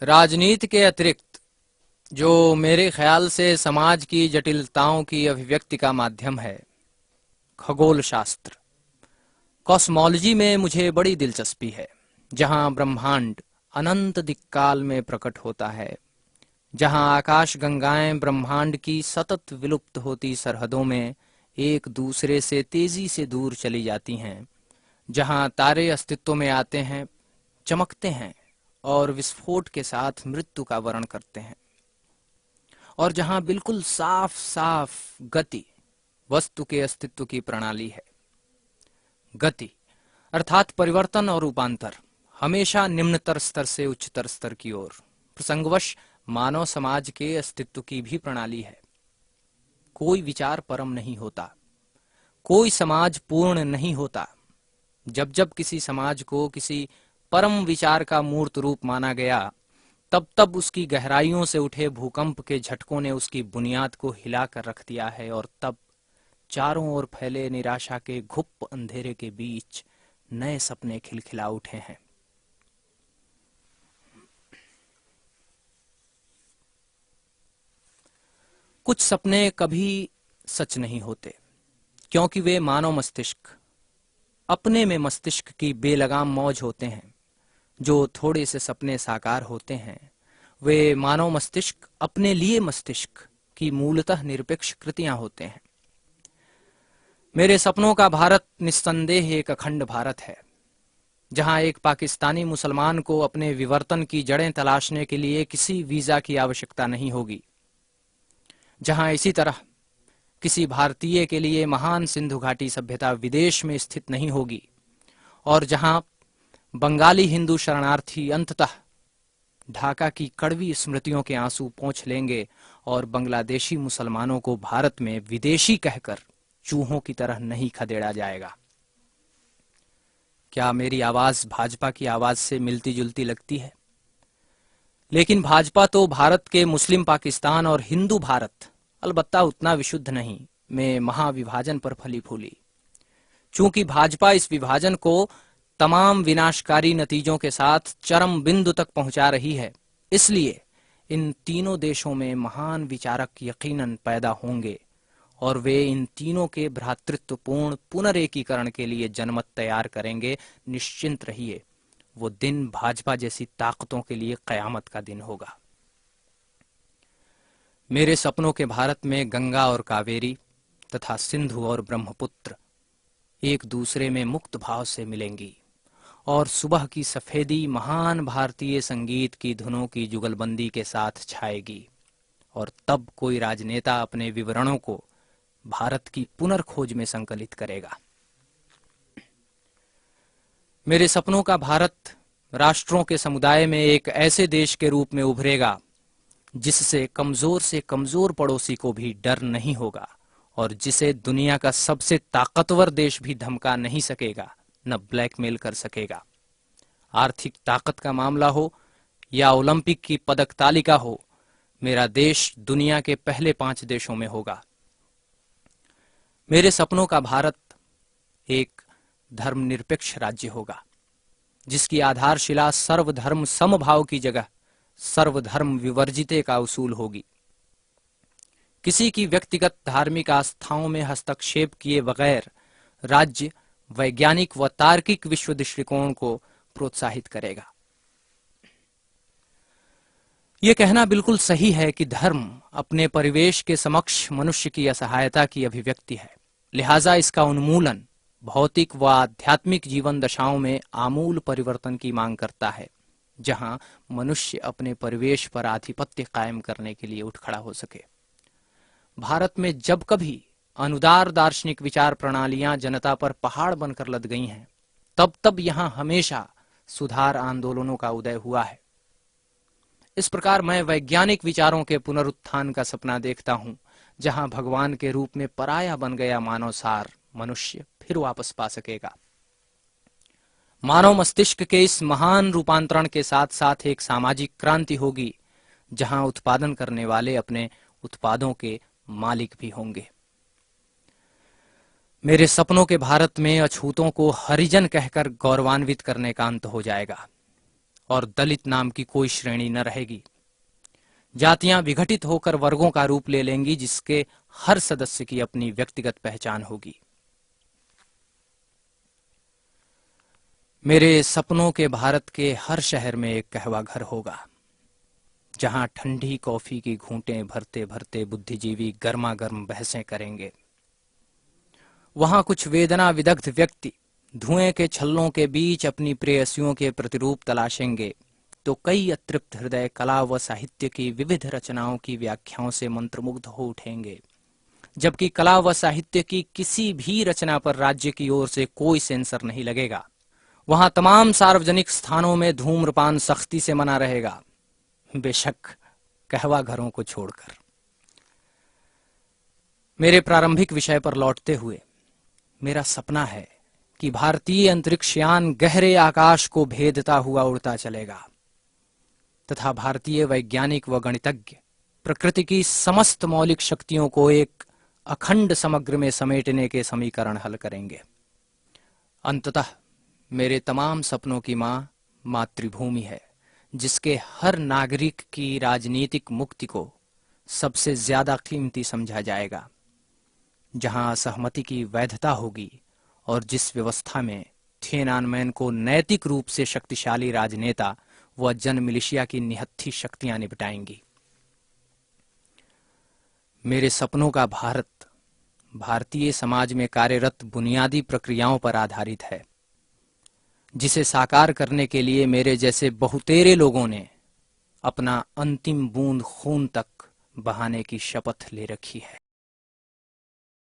राजनीति के अतिरिक्त जो मेरे ख्याल से समाज की जटिलताओं की अभिव्यक्ति का माध्यम है, खगोल शास्त्र, कॉस्मोलॉजी में मुझे बड़ी दिलचस्पी है। जहां ब्रह्मांड अनंत दिक्काल में प्रकट होता है, जहां आकाश गंगाएं ब्रह्मांड की सतत विलुप्त होती सरहदों में एक दूसरे से तेजी से दूर चली जाती हैं, जहां तारे अस्तित्व में आते हैं, चमकते हैं और विस्फोट के साथ मृत्यु का वर्ण करते हैं, और जहां बिल्कुल साफ साफ गति वस्तु के अस्तित्व की प्रणाली है। गति अर्थात परिवर्तन और रूपांतर हमेशा निम्नतर स्तर से उच्चतर स्तर की ओर, प्रसंगवश मानव समाज के अस्तित्व की भी प्रणाली है। कोई विचार परम नहीं होता, कोई समाज पूर्ण नहीं होता। जब जब किसी समाज को किसी परम विचार का मूर्त रूप माना गया, तब तब उसकी गहराइयों से उठे भूकंप के झटकों ने उसकी बुनियाद को हिला कर रख दिया है, और तब चारों ओर फैले निराशा के घुप अंधेरे के बीच नए सपने खिलखिला उठे हैं। कुछ सपने कभी सच नहीं होते, क्योंकि वे मानव मस्तिष्क अपने में मस्तिष्क की बेलगाम मौज होते हैं। जो थोड़े से सपने साकार होते हैं, वे मानव मस्तिष्क अपने लिए मस्तिष्क की मूलतः निरपेक्ष कृतियां होते हैं। मेरे सपनों का भारत निस्संदेह एक अखंड भारत है, जहां एक पाकिस्तानी मुसलमान को अपने विवर्तन की जड़ें तलाशने के लिए किसी वीजा की आवश्यकता नहीं होगी, जहां इसी तरह किसी भारतीय के लिए महान सिंधु घाटी सभ्यता विदेश में स्थित नहीं होगी, और जहां बंगाली हिंदू शरणार्थी अंततः ढाका की कड़वी स्मृतियों के आंसू पोंछ लेंगे और बांग्लादेशी मुसलमानों को भारत में विदेशी कहकर चूहों की तरह नहीं खदेड़ा जाएगा। क्या मेरी आवाज भाजपा की आवाज से मिलती जुलती लगती है? लेकिन भाजपा तो भारत के मुस्लिम पाकिस्तान और हिंदू भारत, अलबत्ता उतना विशुद्ध नहीं, में महाविभाजन पर फली फूली। चूंकि भाजपा इस विभाजन को तमाम विनाशकारी नतीजों के साथ चरम बिंदु तक पहुंचा रही है, इसलिए इन तीनों देशों में महान विचारक यकीनन पैदा होंगे, और वे इन तीनों के भ्रातृत्वपूर्ण पुनरेकीकरण के लिए जनमत तैयार करेंगे। निश्चिंत रहिए, वो दिन भाजपा जैसी ताकतों के लिए कयामत का दिन होगा। मेरे सपनों के भारत में गंगा और कावेरी तथा सिंधु और ब्रह्मपुत्र एक दूसरे में मुक्त भाव से मिलेंगी, और सुबह की सफेदी महान भारतीय संगीत की धुनों की जुगलबंदी के साथ छाएगी, और तब कोई राजनेता अपने विवरणों को भारत की पुनर्खोज में संकलित करेगा। मेरे सपनों का भारत राष्ट्रों के समुदाय में एक ऐसे देश के रूप में उभरेगा जिससे कमजोर से कमजोर पड़ोसी को भी डर नहीं होगा, और जिसे दुनिया का सबसे ताकतवर देश भी धमका नहीं सकेगा, न ब्लैकमेल कर सकेगा। आर्थिक ताकत का मामला हो या ओलंपिक की पदक तालिका हो, मेरा देश दुनिया के पहले 5 देशों में होगा। मेरे सपनों का भारत एक धर्मनिरपेक्ष राज्य होगा, जिसकी आधारशिला सर्वधर्म समभाव की जगह सर्वधर्म विवर्जिते का उसूल होगी। किसी की व्यक्तिगत धार्मिक आस्थाओं में हस्तक्षेप किए बगैर राज्य वैज्ञानिक व तार्किक विश्व दृष्टिकोण को प्रोत्साहित करेगा। यह कहना बिल्कुल सही है कि धर्म अपने परिवेश के समक्ष मनुष्य की असहायता की अभिव्यक्ति है, लिहाजा इसका उन्मूलन भौतिक व आध्यात्मिक जीवन दशाओं में आमूल परिवर्तन की मांग करता है, जहां मनुष्य अपने परिवेश पर आधिपत्य कायम करने के लिए उठ खड़ा हो सके। भारत में जब कभी अनुदार दार्शनिक विचार प्रणालियां जनता पर पहाड़ बनकर लद गई हैं, तब तब यहां हमेशा सुधार आंदोलनों का उदय हुआ है। इस प्रकार मैं वैज्ञानिक विचारों के पुनरुत्थान का सपना देखता हूं, जहां भगवान के रूप में पराया बन गया मानव सार मनुष्य फिर वापस पा सकेगा। मानव मस्तिष्क के इस महान रूपांतरण के साथ साथ एक सामाजिक क्रांति होगी, जहां उत्पादन करने वाले अपने उत्पादों के मालिक भी होंगे। मेरे सपनों के भारत में अछूतों को हरिजन कहकर गौरवान्वित करने का अंत हो जाएगा। और दलित नाम की कोई श्रेणी न रहेगी। जातियां विघटित होकर वर्गों का रूप ले लेंगी, जिसके हर सदस्य की अपनी व्यक्तिगत पहचान होगी। मेरे सपनों के भारत के हर शहर में एक कहवा घर होगा, जहां ठंडी कॉफी की घूंटें भरते भरते बुद्धिजीवी गर्मा गर्म बहसें करेंगे। वहां कुछ वेदना विदग्ध व्यक्ति धुएं के छल्लों के बीच अपनी प्रेयसियों के प्रतिरूप तलाशेंगे, तो कई अतृप्त हृदय कला व साहित्य की विविध रचनाओं की व्याख्याओं से मंत्रमुग्ध हो उठेंगे। जबकि कला व साहित्य की किसी भी रचना पर राज्य की ओर से कोई सेंसर नहीं लगेगा। वहां तमाम सार्वजनिक स्थानों में धूम्रपान सख्ती से मना रहेगा, बेशक कहवा घरों को छोड़कर। मेरे प्रारंभिक विषय पर लौटते हुए, मेरा सपना है कि भारतीय अंतरिक्ष यान गहरे आकाश को भेदता हुआ उड़ता चलेगा तथा भारतीय वैज्ञानिक व गणितज्ञ प्रकृति की समस्त मौलिक शक्तियों को एक अखंड समग्र में समेटने के समीकरण हल करेंगे। अंततः मेरे तमाम सपनों की मां मातृभूमि है, जिसके हर नागरिक की राजनीतिक मुक्ति को सबसे ज्यादा कीमती समझा जाएगा, जहां असहमति की वैधता होगी और जिस व्यवस्था में थिएनानमेन को नैतिक रूप से शक्तिशाली राजनेता व जन मिलिशिया की निहत्थी शक्तियां निपटाएंगी। मेरे सपनों का भारत भारतीय समाज में कार्यरत बुनियादी प्रक्रियाओं पर आधारित है, जिसे साकार करने के लिए मेरे जैसे बहुतेरे लोगों ने अपना अंतिम बूंद खून तक बहाने की शपथ ले रखी है।